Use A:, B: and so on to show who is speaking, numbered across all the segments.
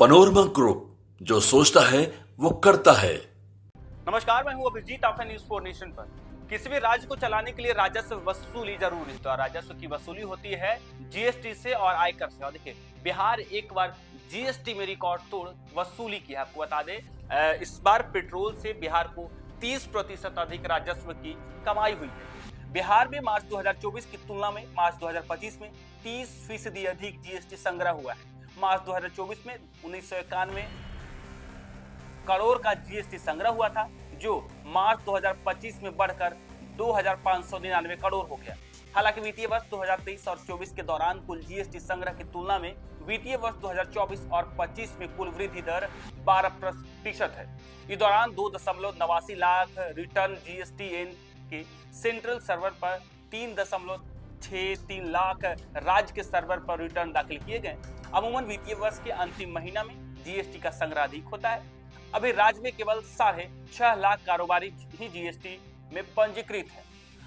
A: Panorama group, जो सोचता है वो करता है।
B: नमस्कार, मैं हूं अभिजीत, आप हैं न्यूज़ 4 नेशन पर। किसी भी राज्य को चलाने के लिए राजस्व वसूली जरूरी है। तो राजस्व की वसूली होती है जीएसटी से और आयकर से। और देखिए, बिहार एक बार जीएसटी में रिकॉर्ड तोड़ वसूली की है। आपको बता दें, इस बार पेट्रोल से बिहार को 30% अधिक राजस्व की कमाई हुई है। बिहार में मार्च 2024 की तुलना में मार्च 2025 में 30% अधिक जीएसटी संग्रह हुआ है। मार्च 2024 में 1991 करोड़ का जीएसटी संग्रह हुआ था, जो मार्च 2025 में बढ़कर 2599 करोड़ हो गया। हालांकि वित्तीय वर्ष 2023 और 24 के दौरान कुल जीएसटी संग्रह की तुलना में वित्तीय वर्ष 2024 और 25 में कुल वृद्धि दर 12% है। इस दौरान 2.89 लाख रिटर्न जीएसटीएन के सेंट्रल सर्वर पर 3.63 लाख राज्य के सर्वर पर रिटर्न दाखिल किए गए। अमूमन वित्तीय वर्ष के अंतिम महीना में जीएसटी का संग्रह अधिक होता है। अभी राज्य में केवल 6.5 लाख कारोबारी ही जीएसटी में पंजीकृत है।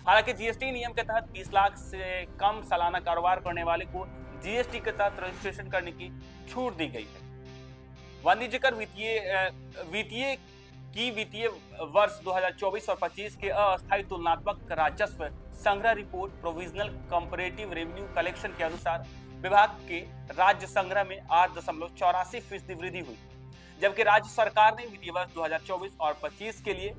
B: हालांकि जीएसटी नियम के तहत 20 लाख से कम सालाना कारोबार करने वाले को जीएसटी के तहत रजिस्ट्रेशन करने की छूट दी गई है। वाणिज्यकर वित्तीय वर्ष 2024 और 25 के अस्थायी तुलनात्मक राजस्व संग्रह report provisional comparative revenue collection के अनुसार विभाग के राज्य संग्रह में 8.84% वृद्धि हुई, जबकि राज्य सरकार ने वित्तीय वर्ष 2024 और 25 के लिए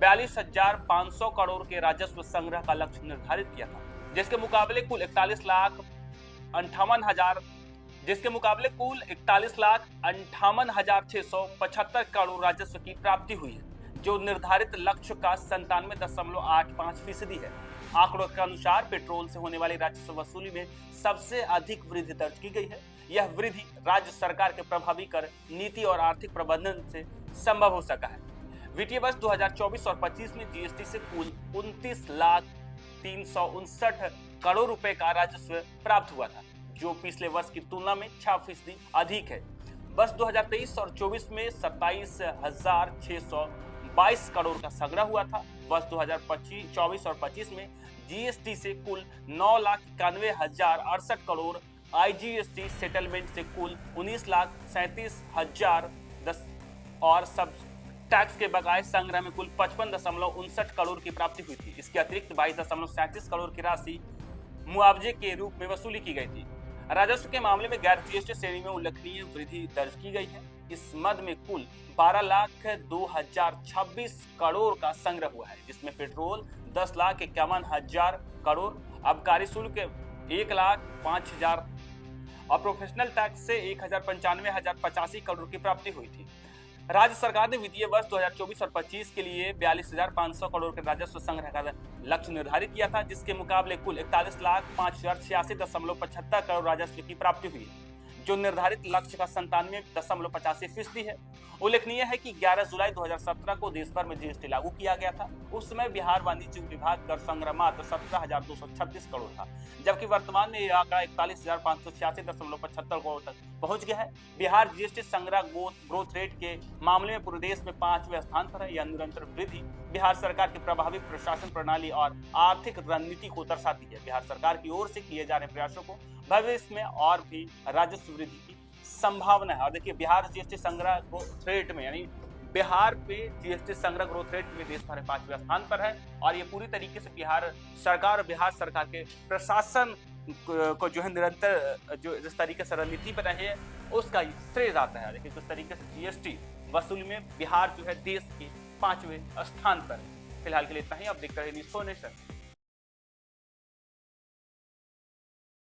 B: 42,500 करोड़ के राजस्व संग्रह का लक्ष्य निर्धारित किया था, जिसके मुकाबले कुल 41,58,675 करोड़ राजस्व की प्राप्ति हुई है, जो निर्धारित लक्ष्य का 97.85% है। आंकड़ों के अनुसार पेट्रोल से होने वाली राजस्व वसूली में सबसे अधिक वृद्धि दर्ज की गई है। यह वृद्धि राज्य सरकार के प्रभावी कर नीति और आर्थिक प्रबंधन से संभव हो सका है। वित्तीय वर्ष 2024 और 25 में जीएसटी से कुल 29,359 करोड़ रुपए का राजस्व प्राप्त हुआ था, जो पिछले वर्ष की तुलना में 6% अधिक है। वर्ष 2023 और 24 में 27,622 करोड़ का संग्रह हुआ था। वर्ष 2024 और 25 में जीएसटी से कुल 9,91,068 करोड़, आईजीएसटी सेटलमेंट से कुल 19,37,000 और सब टैक्स के बकाये संग्रह में कुल 55.59 करोड़ की प्राप्ति हुई थी। इसके अतिरिक्त 22.37 करोड़ की राशि मुआवजे के रूप में वसूली की गई थी। राजस्व के मामले में गैर जीएसटी श्रेणी में उल्लेखनीय वृद्धि दर्ज की गई है। इस मद में कुल 12,02,026 करोड़ का संग्रह हुआ है, जिसमें पेट्रोल 10,51,000 करोड़, आबकारी शुल्क 1,05,000 और प्रोफेशनल टैक्स से 1,95,085 करोड़ की प्राप्ति हुई थी। राज्य सरकार ने वित्तीय वर्ष 2024 और 25 के लिए 42,500 करोड़ के राजस्व संग्रह का लक्ष्य निर्धारित किया था, जिसके मुकाबले कुल 41,05,086.75 करोड़ राजस्व की प्राप्ति हुई, जो निर्धारित लक्ष्य का 97.85% है। उल्लेखनीय है कि 11 जुलाई 2017 को देश भर में जीएसटी लागू किया गया था। उस समय बिहार वाणिज्य विभाग कर संग्रह मात्र 17,236 करोड़ था, जबकि वर्तमान में यह आंकड़ा 41,586.75 करोड़ तक पहुंच गया है। बिहार जीएसटी संग्रह ग्रोथ रेट के मामले में पूरे देश में 5वें स्थान पर है। यह निरंतर वृद्धि बिहार सरकार की प्रभावी प्रशासन प्रणाली और आर्थिक रणनीति को दर्शाती है। बिहार सरकार की ओर से किए जा रहे प्रयासों को भविष्य में और भी राजस्व वृद्धि की संभावना है। और देखिए, बिहार जीएसटी संग्रह ग्रोथ रेट में, यानी बिहार पे जीएसटी संग्रह ग्रोथ रेट में देश भर 5वें स्थान पर है। और ये पूरी तरीके से बिहार सरकार के प्रशासन को जो है निरंतर जो जिस तरीके से रणनीति बनाई है उसका श्रेय जाता है। देखिए, किस तरीके से जीएसटी वसूली में बिहार जो है देश के 5वें स्थान पर है। फिलहाल के लिए इतना ही। अब देखते रहिए न्यूज़ 4 नेशन।